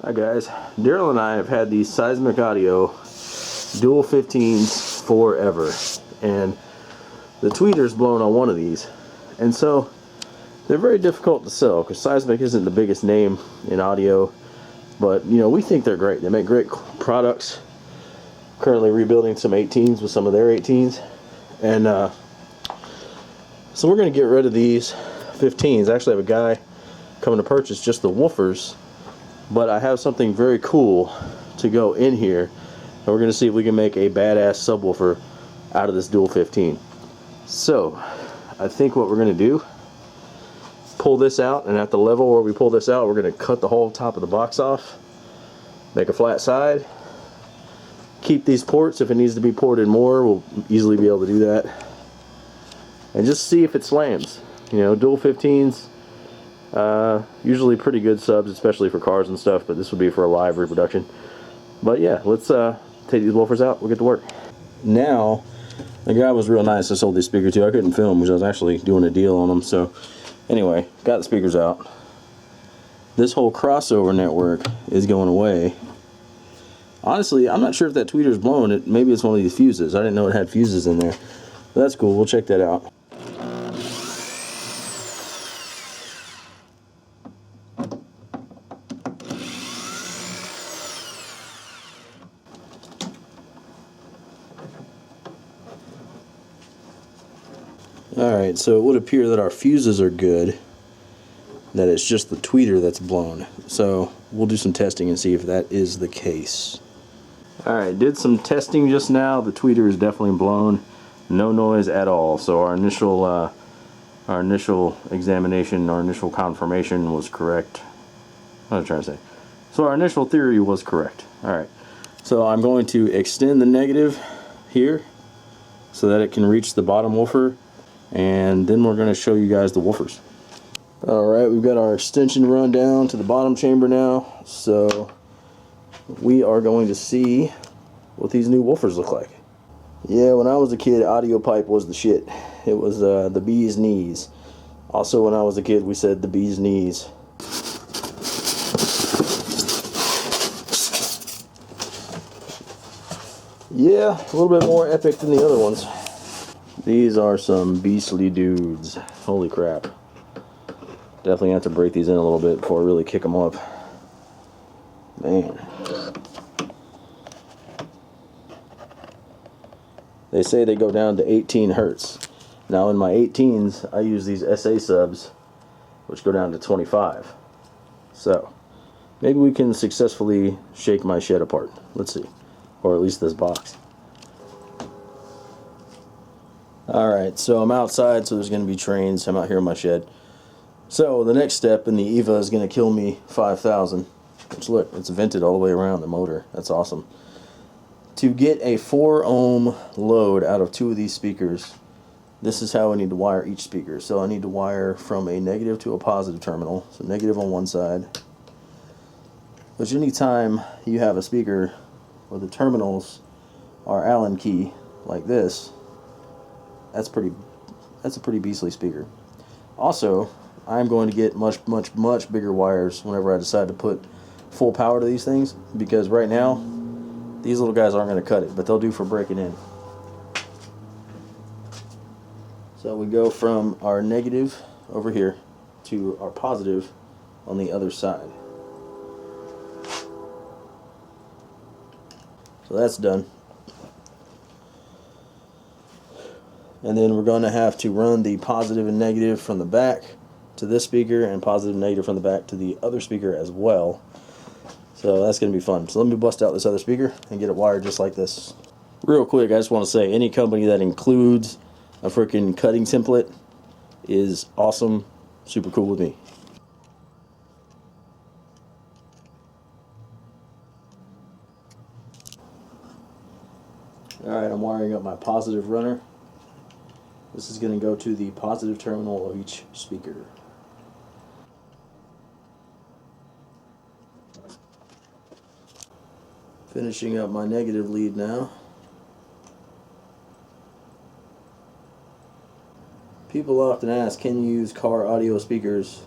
Hi guys, Daryl and I have had these Seismic Audio dual 15s forever, and the tweeter's blown on one of these, and so they're very difficult to sell because Seismic isn't the biggest name in audio, but you know, we think they're great. They make great products. Currently rebuilding some 18s with some of their 18s, and so we're going to get rid of these 15s. I actually have a guy coming to purchase just the woofers, but I have something very cool to go in here, and we're going to see if we can make a badass subwoofer out of this dual 15. So I think what we're going to do, pull this out, and at the level where we pull this out, we're going to cut the whole top of the box off, make a flat side, keep these ports. If it needs to be ported more, we'll easily be able to do that, and just see if it slams. You know, dual 15s, usually pretty good subs, especially for cars and stuff, but this would be for a live reproduction. But yeah, let's take these woofers out, we'll get to work. Now, the guy was real nice. I sold these speakers to. I couldn't film because I was actually doing a deal on them. So anyway, got the speakers out. This whole crossover network is going away. Honestly, I'm not sure if that tweeter's blown. Maybe it's one of these fuses. I didn't know it had fuses in there. But that's cool, we'll check that out. Alright, so it would appear that our fuses are good, that it's just the tweeter that's blown. So we'll do some testing and see if that is the case. Alright, did some testing just now. The tweeter is definitely blown. No noise at all. So our initial examination, our initial confirmation was correct. What was I trying to say? So our initial theory was correct. Alright, so I'm going to extend the negative here so that it can reach the bottom woofer, and then we're going to show you guys the woofers. Alright, we've got our extension run down to the bottom chamber now, so we are going to see what these new woofers look like. Yeah, when I was a kid, audio pipe was the shit. It was the bee's knees. Also, when I was a kid, we said the bee's knees. Yeah, a little bit more epic than the other ones. These are some beastly dudes. Holy crap. Definitely have to break these in a little bit before I really kick them up. Man. They say they go down to 18 hertz. Now in my 18s, I use these SA subs, which go down to 25. So, maybe we can successfully shake my shed apart. Let's see. Or at least this box. Alright, so I'm outside, so there's going to be trains. I'm out here in my shed. So the next step in the EVA is going to kill me 5,000. Which, look, it's vented all the way around the motor. That's awesome. To get a 4 ohm load out of 2 of these speakers, this is how I need to wire each speaker. So I need to wire from a negative to a positive terminal. So negative on one side. Which anytime you have a speaker where the terminals are Allen key like this, that's a pretty beastly speaker. Also, I'm going to get much bigger wires whenever I decide to put full power to these things, because right now these little guys aren't going to cut it, but they'll do for breaking in. So we go from our negative over here to our positive on the other side. So that's done. And then we're going to have to run the positive and negative from the back to this speaker, and positive and negative from the back to the other speaker as well. So that's going to be fun. So let me bust out this other speaker and get it wired just like this. Real quick, I just want to say, any company that includes a freaking cutting template is awesome, super cool with me. Alright, I'm wiring up my positive runner. This is going to go to the positive terminal of each speaker. Finishing up my negative lead now. People often ask, can you use car audio speakers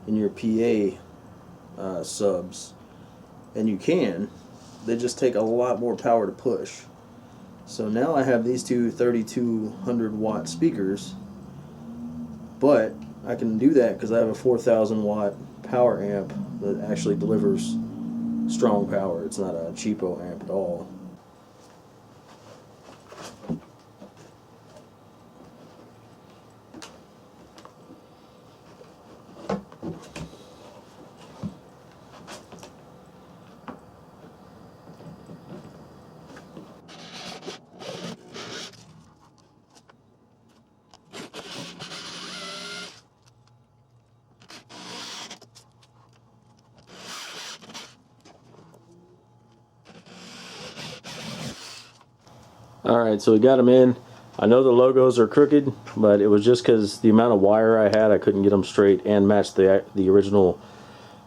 in your PA subs? and you can, they just take a lot more power to push. So now I have these two 3200 watt speakers, but I can do that because I have a 4000 watt power amp that actually delivers strong power. It's not a cheapo amp at all. Alright, so we got them in. I know the logos are crooked, but it was just because the amount of wire I had, I couldn't get them straight and match the original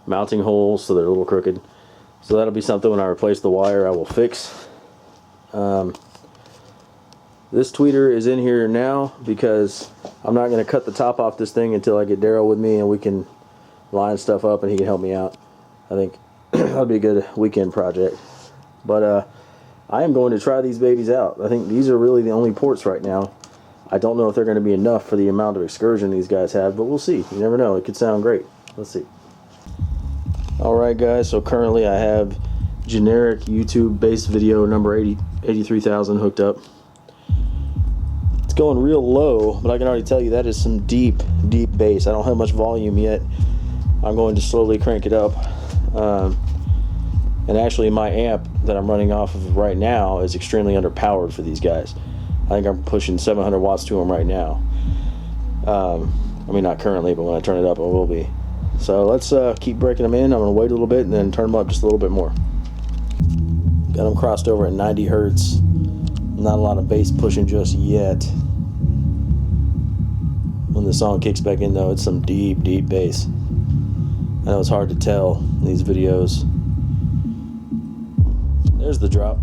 mounting holes, so they're a little crooked. So that'll be something when I replace the wire I will fix. This tweeter is in here now because I'm not going to cut the top off this thing until I get Daryl with me and we can line stuff up and he can help me out. I think that'll be a good weekend project. But I am going to try these babies out. I think these are really the only ports right now. I don't know if they're going to be enough for the amount of excursion these guys have, but we'll see. You never know. It could sound great. Let's see. Alright guys, so currently I have generic YouTube bass video number 83,000 hooked up. It's going real low, but I can already tell you that is some deep bass. I don't have much volume yet. I'm going to slowly crank it up. And actually my amp that I'm running off of right now is extremely underpowered for these guys. I think I'm pushing 700 watts to them right now. I mean, not currently, but when I turn it up, I will be. So let's keep breaking them in. I'm going to wait a little bit and then turn them up just a little bit more. Got them crossed over at 90 hertz. Not a lot of bass pushing just yet. When the song kicks back in though, it's some deep bass. I know it's hard to tell in these videos. There's the drop.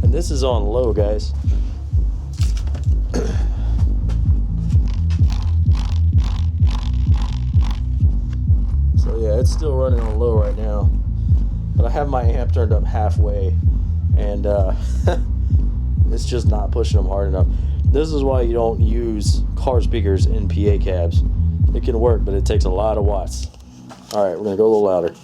And this is on low, guys. So yeah, it's still running on low right now. But I have my amp turned up halfway, and it's just not pushing them hard enough. This is why you don't use car speakers in PA cabs. It can work, but it takes a lot of watts. Alright, we're going to go a little louder.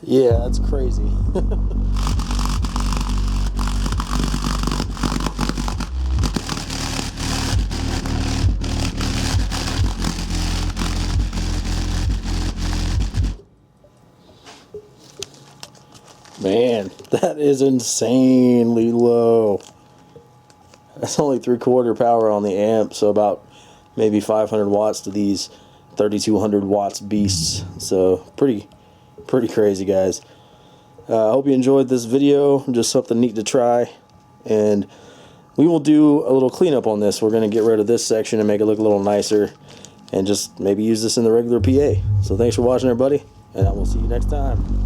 Yeah, that's crazy. Man, that is insanely low. That's only 3/4 power on the amp, so about maybe 500 watts to these 3200 watts beasts. So pretty crazy, guys. I hope you enjoyed this video. Just something neat to try, and we will do a little cleanup on this. We're going to get rid of this section and make it look a little nicer, and just maybe use this in the regular PA. So thanks for watching, everybody, and I will see you next time.